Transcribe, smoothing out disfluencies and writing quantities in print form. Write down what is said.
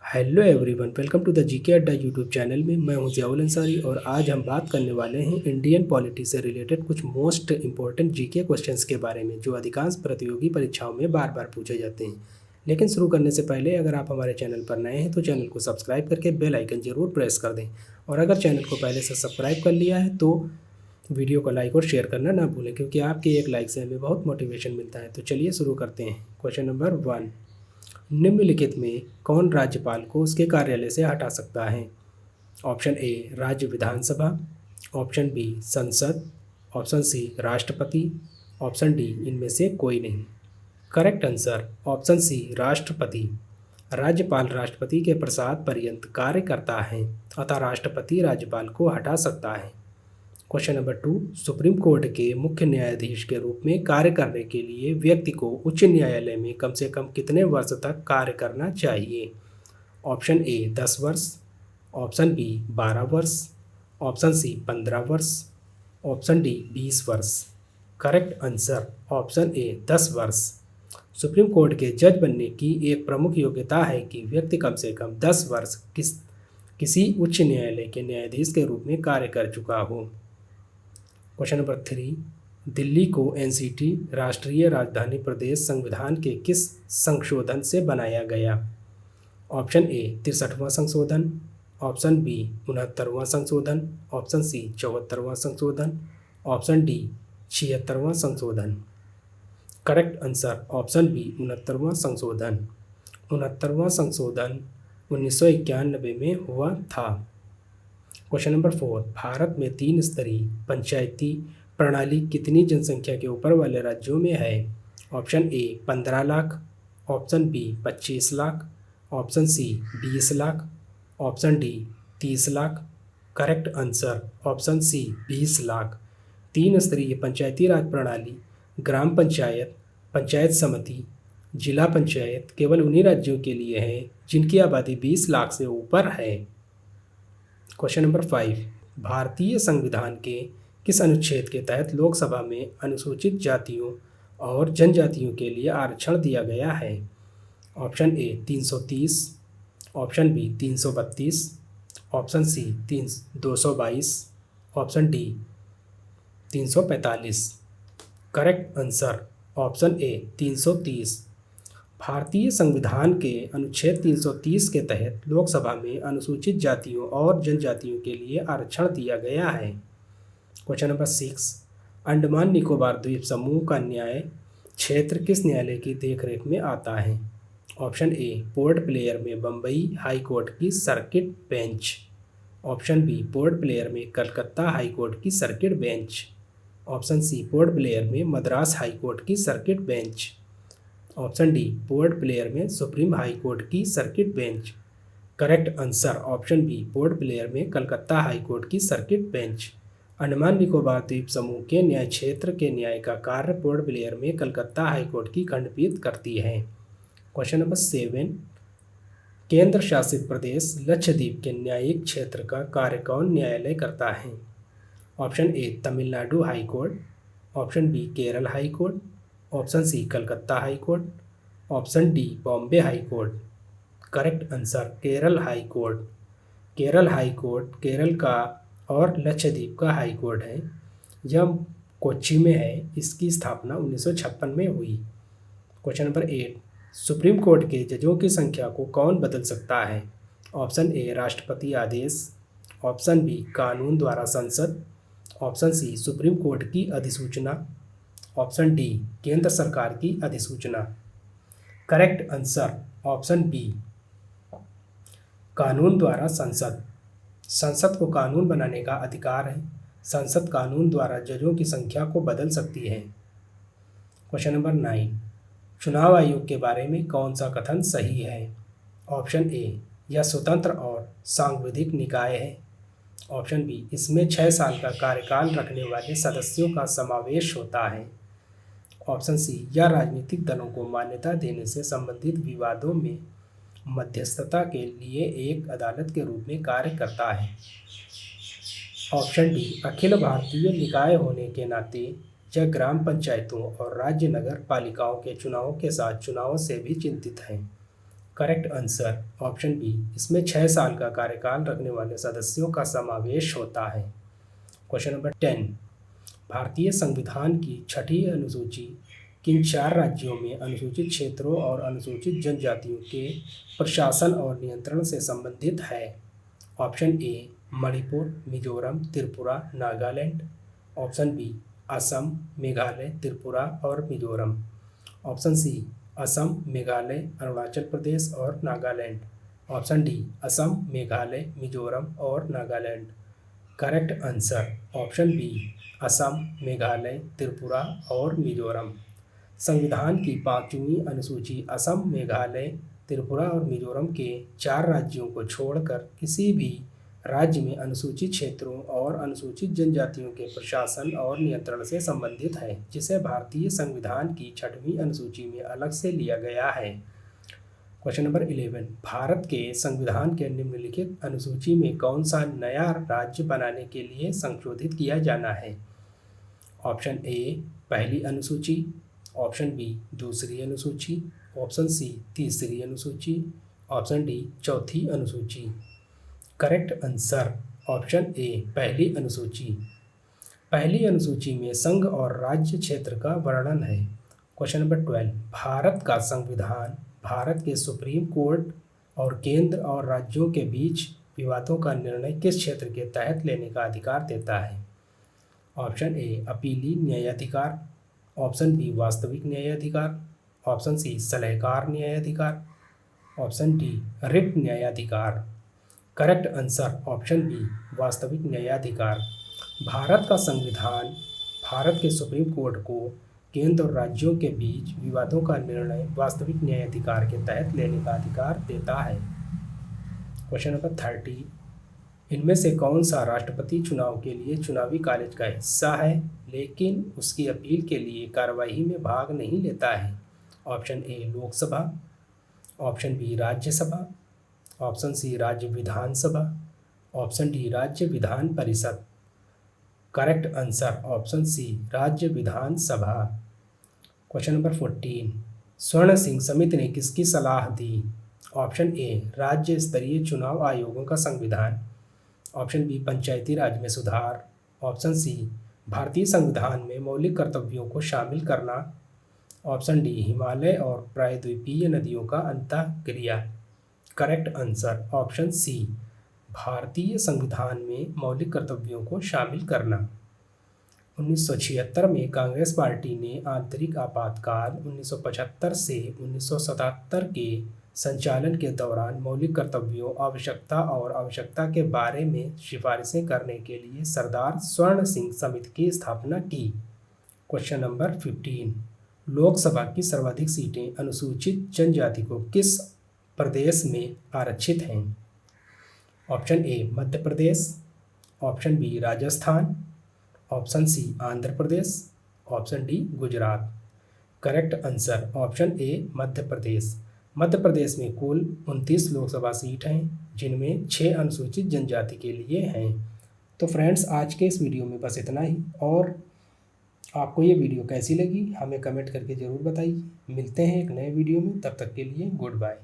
Hello everyone, welcome to the GK Adda YouTube channel में। मैं हूं ज़ियाउल अंसारी और आज हम बात करने वाले हैं इंडियन पॉलिटी से रिलेटेड कुछ मोस्ट इंपॉर्टेंट जीके क्वेश्चंस के बारे में, जो अधिकांश प्रतियोगी परीक्षाओं में बार बार पूछे जाते हैं। लेकिन शुरू करने से पहले अगर आप हमारे चैनल पर नए हैं तो चैनल को सब्सक्राइब करके बेल आइकन ज़रूर प्रेस कर दें, और अगर चैनल को पहले से सब्सक्राइब कर लिया है तो वीडियो को लाइक और शेयर करना ना भूलें, क्योंकि आपके एक लाइक से हमें बहुत मोटिवेशन मिलता है। तो चलिए शुरू करते हैं। क्वेश्चन नंबर 1, निम्नलिखित में कौन राज्यपाल को उसके कार्यालय से हटा सकता है? ऑप्शन ए राज्य विधानसभा, ऑप्शन बी संसद, ऑप्शन सी राष्ट्रपति, ऑप्शन डी इनमें से कोई नहीं। करेक्ट आंसर ऑप्शन सी राष्ट्रपति। राज्यपाल राष्ट्रपति के प्रसाद पर्यंत कार्य करता है, अतः राष्ट्रपति राज्यपाल को हटा सकता है। क्वेश्चन नंबर 2, सुप्रीम कोर्ट के मुख्य न्यायाधीश के रूप में कार्य करने के लिए व्यक्ति को उच्च न्यायालय में कम से कम कितने वर्ष तक कार्य करना चाहिए? ऑप्शन ए 10 वर्ष, ऑप्शन बी 12 वर्ष, ऑप्शन सी 15 वर्ष, ऑप्शन डी 20 वर्ष। करेक्ट आंसर ऑप्शन ए 10 वर्ष। सुप्रीम कोर्ट के जज बनने की एक प्रमुख योग्यता है कि व्यक्ति कम से कम 10 वर्ष किसी उच्च न्यायालय के न्यायाधीश के रूप में कार्य कर चुका हो। क्वेश्चन नंबर 3, दिल्ली को एनसीटी राष्ट्रीय राजधानी प्रदेश संविधान के किस संशोधन से बनाया गया? ऑप्शन ए 63वां संशोधन, ऑप्शन बी 69वां संशोधन, ऑप्शन सी 74वां संशोधन, ऑप्शन डी 76वां संशोधन। करेक्ट आंसर ऑप्शन बी 69वां संशोधन। 69वां संशोधन 1991 में हुआ था। क्वेश्चन नंबर 4, भारत में 3 स्तरीय पंचायती प्रणाली कितनी जनसंख्या के ऊपर वाले राज्यों में है? Option A 15 lakh, option B 25 lakh, option C 20 lakh, option D 30 lakh. Correct answer option C 20 lakh. 3 स्तरीय पंचायती राज प्रणाली ग्राम पंचायत, पंचायत समिति, जिला पंचायत केवल उन्हीं राज्यों के लिए है जिनकी आबादी 20 लाख से ऊपर है। क्वेश्चन नंबर 5, भारतीय संविधान के किस अनुच्छेद के तहत लोकसभा में अनुसूचित जातियों और जनजातियों के लिए आरक्षण दिया गया है? Option A 330, option B 332, option C 222, option D 345। Correct answer option A 330। भारतीय संविधान के अनुच्छेद 330 के तहत लोकसभा में अनुसूचित जातियों और जनजातियों के लिए आरक्षण दिया गया है। क्वेश्चन नंबर 6, अंडमान निकोबार द्वीप समूह का न्याय क्षेत्र किस न्यायालय की देखरेख में आता है? ऑप्शन ए पोर्ट ब्लेयर में बम्बई हाई कोर्ट की circuit bench, option B port Blair में कलकत्ता हाई कोर्ट की circuit bench, option C port Blair में मद्रास हाई कोर्ट की circuit bench, option D port Blair में सुप्रीम हाई कोर्ट की circuit bench. Correct answer option B port Blair में Calcutta high court की circuit bench. Andaman Nicobar द्वीप समूह के न्याय क्षेत्र के न्याय का कार्य पोर्ट ब्लेयर में कलकत्ता हाई कोर्ट की खंडपीठ करती है। क्वेश्चन नंबर 7, केंद्र शासित प्रदेश लक्षद्वीप के न्यायिक क्षेत्र का कार्य कौन न्यायालय करता है? Option A Tamil Nadu high court, option B Kerala high court, option C Calcutta high court, option D Bombay high court. Correct answer Kerala high court. Kerala high court Kerala का और लक्षद्वीप का हाई कोर्ट है। यह कोच्चि में है। इसकी स्थापना 1956 में हुई। क्वेश्चन नंबर 8, सुप्रीम कोर्ट के जजों की संख्या को कौन बदल सकता है? ऑप्शन ए राष्ट्रपति आदेश, ऑप्शन बी कानून द्वारा संसद, ऑप्शन सी सुप्रीम कोर्ट की अधिसूचना, ऑप्शन डी केंद्र सरकार की अधिसूचना। करेक्ट आंसर ऑप्शन बी कानून द्वारा संसद। संसद को कानून बनाने का अधिकार है। संसद कानून द्वारा जजों की संख्या को बदल सकती है। क्वेश्चन नंबर 9, चुनाव आयोग के बारे में कौन सा कथन सही है? ऑप्शन ए यह स्वतंत्र और सांविधिक निकाय है, ऑप्शन बी इसमें 6 साल का कार्यकाल रखने वाले सदस्यों का समावेश होता है, ऑप्शन सी यह राजनीतिक दलों को मान्यता देने से संबंधित विवादों में मध्यस्थता के लिए एक अदालत के रूप में कार्य करता है, ऑप्शन डी अखिल भारतीय निकाय होने के नाते यह ग्राम पंचायतों और राज्य नगर पालिकाओं के चुनावों के साथ चुनावों से भी चिंतित है, करेक्ट आंसर ऑप्शन बी, इसमें 6 साल का कार्यकाल रखने वाले सदस्यों का समावेश होता है। क्वेश्चन नंबर 10, भारतीय संविधान की छठी अनुसूची किन 4 राज्यों में अनुसूचित क्षेत्रों और अनुसूचित जनजातियों के प्रशासन और नियंत्रण से संबंधित है? Option A Manipur, Mizoram, Tripura, Nagaland. Option B Assam, Meghalaya, Tripura और मिजोरम। ऑप्शन सी असम, मेघालय, अरुणाचल प्रदेश और नागालैंड। ऑप्शन डी असम, मेघालय, मिजोरम और Nagaland. Correct answer option B Assam, Meghalaya, Tripura और मिजोरम। संविधान की 5वीं अनुसूची असम, मेघालय, त्रिपुरा और मिजोरम के 4 राज्यों को छोड़कर किसी भी राज्य में अनुसूचित क्षेत्रों और अनुसूचित जनजातियों के प्रशासन और नियंत्रण से संबंधित है, जिसे भारतीय संविधान की 6वीं अनुसूची में अलग से लिया गया है। क्वेश्चन नंबर 11, भारत के संविधान के निम्नलिखित अनुसूची में कौन सा नया राज्य बनाने के लिए संशोधित किया जाना है? ऑप्शन ए पहली अनुसूची, ऑप्शन बी दूसरी अनुसूची, ऑप्शन सी तीसरी अनुसूची, ऑप्शन डी चौथी अनुसूची। करेक्ट आंसर ऑप्शन ए पहली अनुसूची। पहली अनुसूची में संघ और राज्य क्षेत्र का वर्णन है। क्वेश्चन नंबर 12, भारत का संविधान भारत के सुप्रीम कोर्ट और केंद्र और राज्यों के बीच विवादों का निर्णय किस क्षेत्र के तहत लेने का अधिकार देता है? ऑप्शन ए अपीली न्यायाधिकार, ऑप्शन बी वास्तविक न्यायाधिकार, ऑप्शन सी सलाहकार न्यायाधिकार, ऑप्शन डी रिट न्यायाधिकार। करेक्ट आंसर ऑप्शन बी वास्तविक न्यायाधिकार। भारत का संविधान भारत के सुप्रीम कोर्ट को केंद्र और राज्यों के बीच विवादों का निर्णय वास्तविक न्यायाधिकार के तहत लेने का अधिकार देता है। क्वेश्चन नंबर 30, इनमें से कौन सा राष्ट्रपति चुनाव के लिए चुनावी कॉलेज का हिस्सा है लेकिन उसकी अपील के लिए कार्यवाही में भाग नहीं लेता है? Option A Lok Sabha, option B Rajya Sabha, option C राज्य विधानसभा, ऑप्शन डी राज्य Vidhan Parishad. Correct answer option C राज्य विधानसभा। क्वेश्चन नंबर 14, स्वर्ण सिंह समिति ने किसकी सलाह दी? ऑप्शन ए राज्य स्तरीय चुनाव आयोगों का संविधान, ऑप्शन बी पंचायती राज में सुधार, ऑप्शन सी भारतीय संविधान में मौलिक कर्तव्यों को शामिल करना, ऑप्शन डी हिमालय और प्रायद्वीपीय नदियों का अंतःक्रिया। करेक्ट आंसर ऑप्शन सी भारतीय संविधान में मौलिक कर्तव्यों को शामिल करना। 1976 में कांग्रेस पार्टी ने आंतरिक आपातकाल 1975 से 1977 के संचालन के दौरान मौलिक कर्तव्यों, आवश्यकता और आवश्यकता के बारे में सिफारिशें करने के लिए सरदार स्वर्ण सिंह समिति की स्थापना की। क्वेश्चन नंबर 15, लोकसभा की सर्वाधिक सीटें अनुसूचित जनजाति को किस प्रदेश में आरक्षित हैं? Option A Madhya Pradesh, option B Rajasthan, option C Andhra Pradesh, option D Gujarat. Correct answer option A Madhya Pradesh. Madhya Pradesh में कुल 29 लोकसभा सीट हैं जिनमें 6 अनुसूचित जनजाति के लिए हैं। तो फ्रेंड्स आज के इस वीडियो में बस इतना ही, और आपको ये वीडियो कैसी लगी हमें कमेंट करके ज़रूर बताइए। मिलते हैं एक नए वीडियो में, तब तक के लिए गुड बाय।